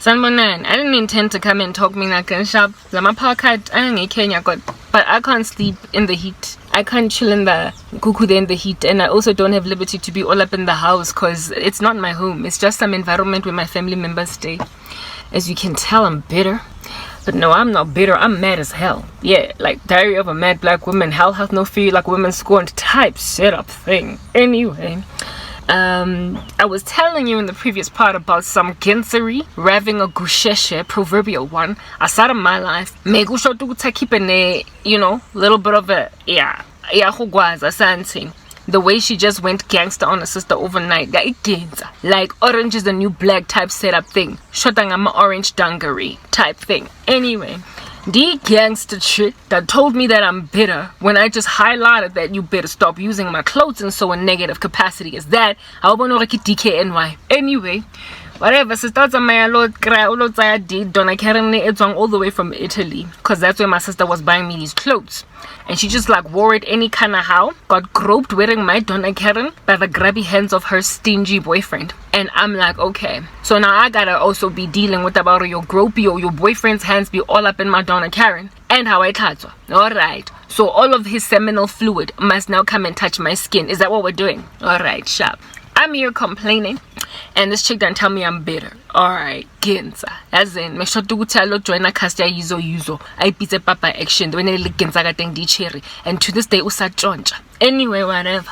Sanbonan, I didn't intend to come and talk me like a shop. Lama parkad, I ain't Kenya got, but I can't sleep in the heat. I can't chill in the kuku in the heat, and I also don't have liberty to be all up in the house because it's not my home. It's just some environment where my family members stay. As you can tell, I'm bitter. But no, I'm not bitter. I'm mad as hell. Yeah, like Diary of a Mad Black Woman. Hell hath no fear like women scorned type setup thing. Anyway. I was telling you in the previous part about some Genseri raving a gusheshe, proverbial one, aside of my life. Megusho to keep a, little bit of a, the way she just went gangster on her sister overnight. Like orange is the new black type setup thing. Shotangama orange dungaree type thing. Anyway. The gangster shit that told me that I'm bitter when I just highlighted that you better stop using my clothes in so a negative capacity as that. I want to DKNY. Anyway, whatever. Sister my Donna Karen all the way from Italy because that's where my sister was buying me these clothes. And she just like wore it any kind of how. Got groped wearing my Donna Karen by the grabby hands of her stingy boyfriend. And I'm like, okay. So now I gotta also be dealing with about your gropey or your boyfriend's hands be all up in my Donna Karen. And how I touch her. Alright. So all of his seminal fluid must now come and touch my skin. Is that what we're doing? Alright, sharp. I'm here complaining, and this chick done tell me I'm bitter. Alright, Genza. As in, me shot to tell join a cast yuzo. I beat a papa action when I lick Genza gateng di cherry. And to this day, usa jonja. Anyway, whatever.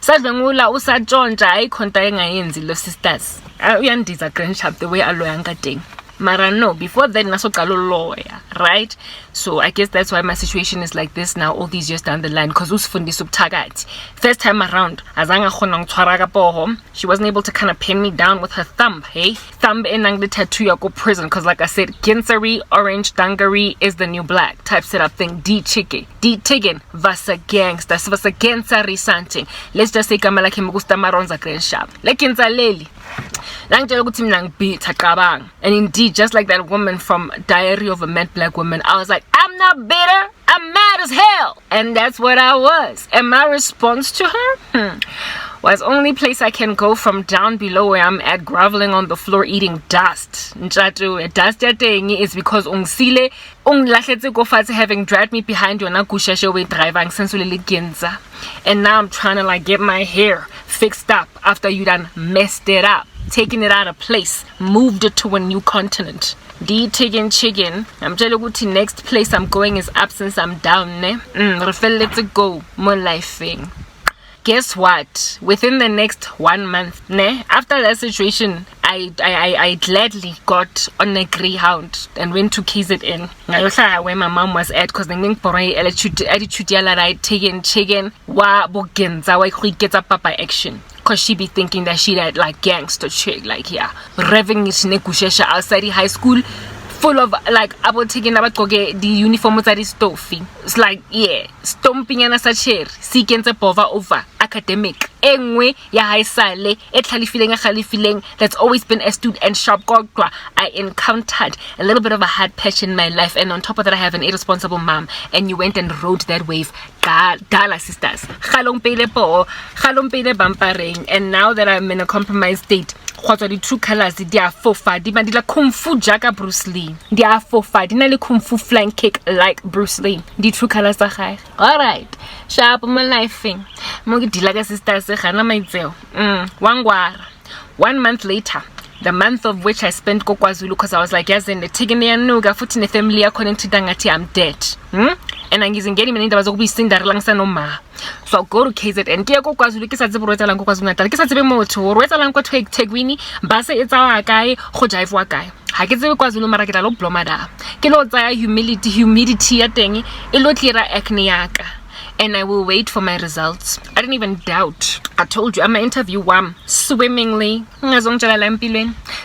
Sadangula usa jonja. I contain a yenzi, lo sisters. I yandiza grandshap the way I loyanga ding. Mara no, before then naso kalo lawyer, right? So I guess that's why my situation is like this now all these years down the line because usfundi subtagati. First time around, azanga khona ngtshwara poho, she wasn't able to kind of pin me down with her thumb, hey? Thumb enang the tattoo ya go prison because like I said, Genseri, orange dungaree is the new black type setup thing. D chicky, D tiggin, vasa gangsta, vasa Genseri something. Let's just say kamala ke gusta maronza grand shop. Lekinza leli. And indeed, just like that woman from Diary of a Mad Black Woman, I was like, I'm not bitter, I'm mad as hell. And that's what I was. And my response to her was only place I can go from down below where I'm at, groveling on the floor eating dust. Dust is because ungsile unglahletse go fatshe having dragged me behind your nakushashe way driving since ginza. And now I'm trying to like get my hair fixed up after you done messed it up, taking it out of place, moved it to a new continent. D-tiggin chicken. I'm telling you, next place I'm going is up since I'm down, ne? Let's go. More life thing. Guess what? Within the next 1 month, ne? After that situation, I gladly got on a Greyhound and went to KZN. Where my mom was at, because the attitude right taking chicken wa bogenza wa get up papa action. Cause she be thinking that she that like gangster chick, like yeah, revving it nekushesha outside the high school, full of like about taking about the uniform at the stove. It's like yeah, stomping and a chair, seeking the pova over academic. Anyway, yeah, I sale feeling that's always been astute and sharp. I encountered a little bit of a hard patch in my life, and on top of that, I have an irresponsible mom. And you went and rode that wave, Gala sisters. And now that I'm in a compromised state, what are the true colors? They are fofa. They are kung fu jaga Bruce Lee. They are fofa. They are kung fu flying kick like Bruce Lee. The true colors are high. Alright, sharp my life thing. Dilaga sisters, Wangwar. 1 month later, the month of which I spent KwaZulu because I was like, yes, in the Tigania Nuga, foot in the family according to Dangati, I'm dead. And I'm getting me in the was always seen that Langsa ma. So I'll go to KZ and dear KwaZulu, Kisazabota Lanko Kwazunata, Kisazimo to Retalanko take Tegwini, Basa it's our guy, Hojaiv Wakai. I get the KwaZulu Marakalo Blomada. Kilo humidity at Dengi, Elotira Acneaka. And I will wait for my results. I didn't even doubt. I told you, I'm an interview swimmingly.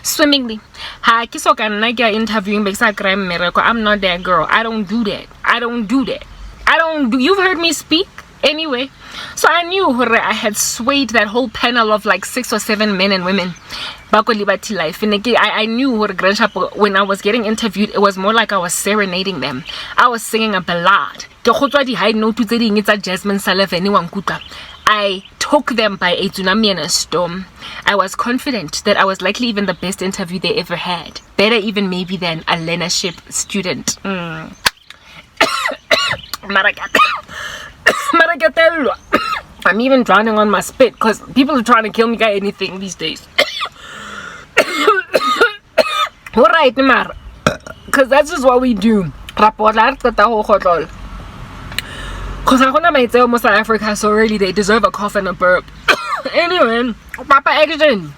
Swimmingly. I'm not that girl. I don't do that. You've heard me speak? Anyway, so I knew I had swayed that whole panel of like 6 or 7 men and women. I knew when I was getting interviewed, it was more like I was serenading them. I was singing a ballad. High note to the Jasmine Salaf anyone. I took them by a tsunami and a storm. I was confident that I was likely even the best interview they ever had. Better even maybe than a learnership student. I'm even drowning on my spit because people are trying to kill me by anything these days. Alright, Mara. Because that's just what we do. Because I want to make almost like Africa, so really they deserve a cough and a burp. Anyway, Papa Action.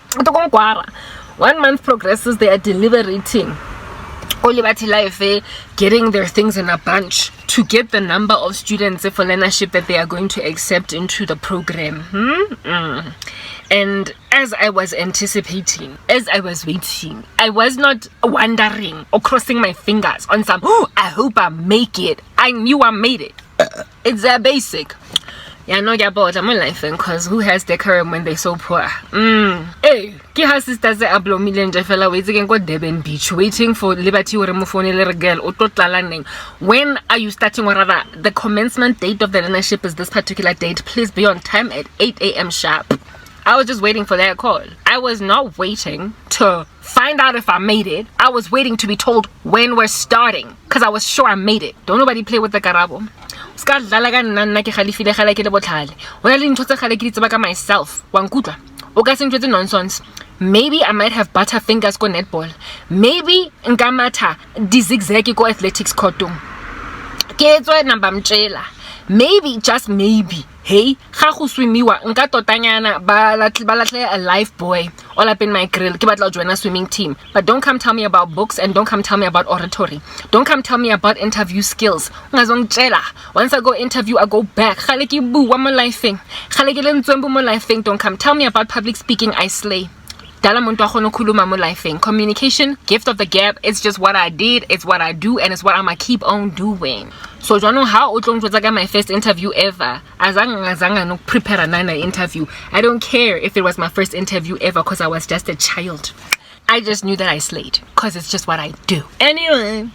1 month progresses, they are deliberating. Getting their things in a bunch to get the number of students for learnership that they are going to accept into the program. And as I was anticipating, as I was waiting, I was not wondering or crossing my fingers on some, oh, I hope I make it. I knew I made it. It's that basic. Yeah, no, yeah, but I'm laughing because who has decorum when they're so poor? Hey, her sisters are blow million fella waiting go Devon Beach, waiting for Liberty or Mufoni little girl or total. When are you starting, or rather, the commencement date of the learnership is this particular date. Please be on time at 8 a.m. sharp. I was just waiting for that call. I was not waiting to find out if I made it. I was waiting to be told when we're starting because I was sure I made it. Don't nobody play with the karabo. Myself. Nonsense. Maybe I might have butterfingers go netball. Maybe ngamata dizigzag go athletics koto. Maybe, just maybe, hey, ga go swimiwa nka totanyana ba latle a life boy all up in my grill ke batla join a swimming team. But don't come tell me about books and don't come tell me about oratory. Don't come tell me about interview skills. Once I go interview, I go back. Don't come tell me about public speaking. I slay. Communication, gift of the gap. It's just what I did, it's what I do, and it's what I'ma keep on doing. So do you know how my first interview ever? No prepare an interview. I don't care if it was my first interview ever because I was just a child. I just knew that I slayed because it's just what I do. Anyway,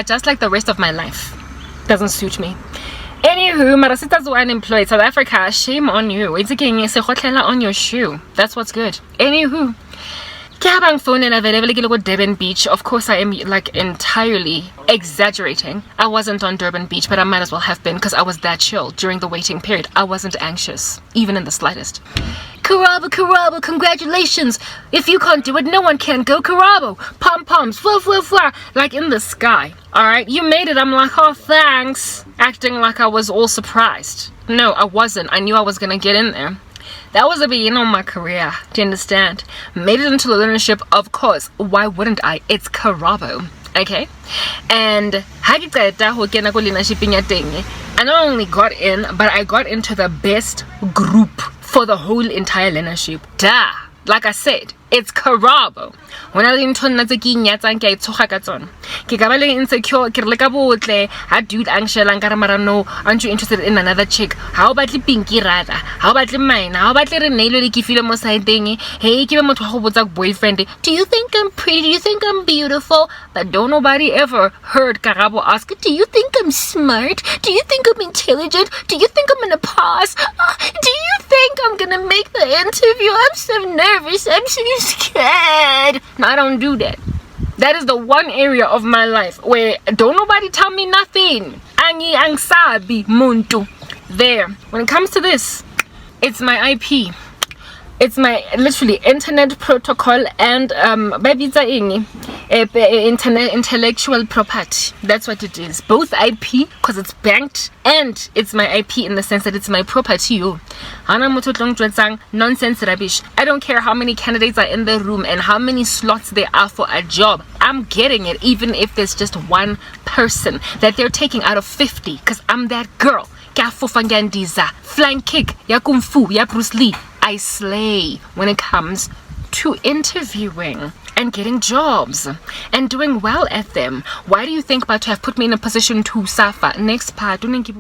just like the rest of my life. Doesn't suit me. Anywho, Marasitas were unemployed. South Africa, shame on you. It's on your shoe. That's what's good. Anywho, phone and available at Durban Beach. Of course, I am like entirely exaggerating. I wasn't on Durban Beach, but I might as well have been because I was that chill during the waiting period. I wasn't anxious, even in the slightest. Karabo, congratulations. If you can't do it, no one can. Go Karabo. Pom-poms, fwa, like in the sky. Alright, you made it. I'm like, oh, thanks. Acting like I was all surprised. No, I wasn't. I knew I was gonna get in there. That was the beginning of my career. Do you understand? Made it into the learnership, of course. Why wouldn't I? It's Karabo. Okay? And I not only got in, but I got into the best group for the whole entire learnership. Like I said, it's Karabo. When I didn't turn insecure, dude no, aren't you interested in another chick? How about the pinky rather? How about the mine? How about the Renelo hey, give him a boyfriend. Do you think I'm pretty? Do you think I'm beautiful? But don't nobody ever heard Karabo ask, do you think I'm smart? Do you think I'm intelligent? Do you think I'm gonna pass? Do you think I'm gonna make the interview? I'm so nervous. I'm so scared. No, I don't do that. That is the one area of my life where don't nobody tell me nothing. Angi angsabi muntu. There. When it comes to this, it's my IP. It's my literally internet protocol and intellectual property. That's what it is. Both IP because it's banked and it's my IP in the sense that it's my property. Nonsense rubbish. I don't care how many candidates are in the room and how many slots there are for a job. I'm getting it even if there's just one person that they're taking out of 50 because I'm that girl. Flying kick, ya kung fu, ya Bruce Lee. I slay when it comes to interviewing and getting jobs and doing well at them. Why do you think about to have put me in a position to suffer? Next part.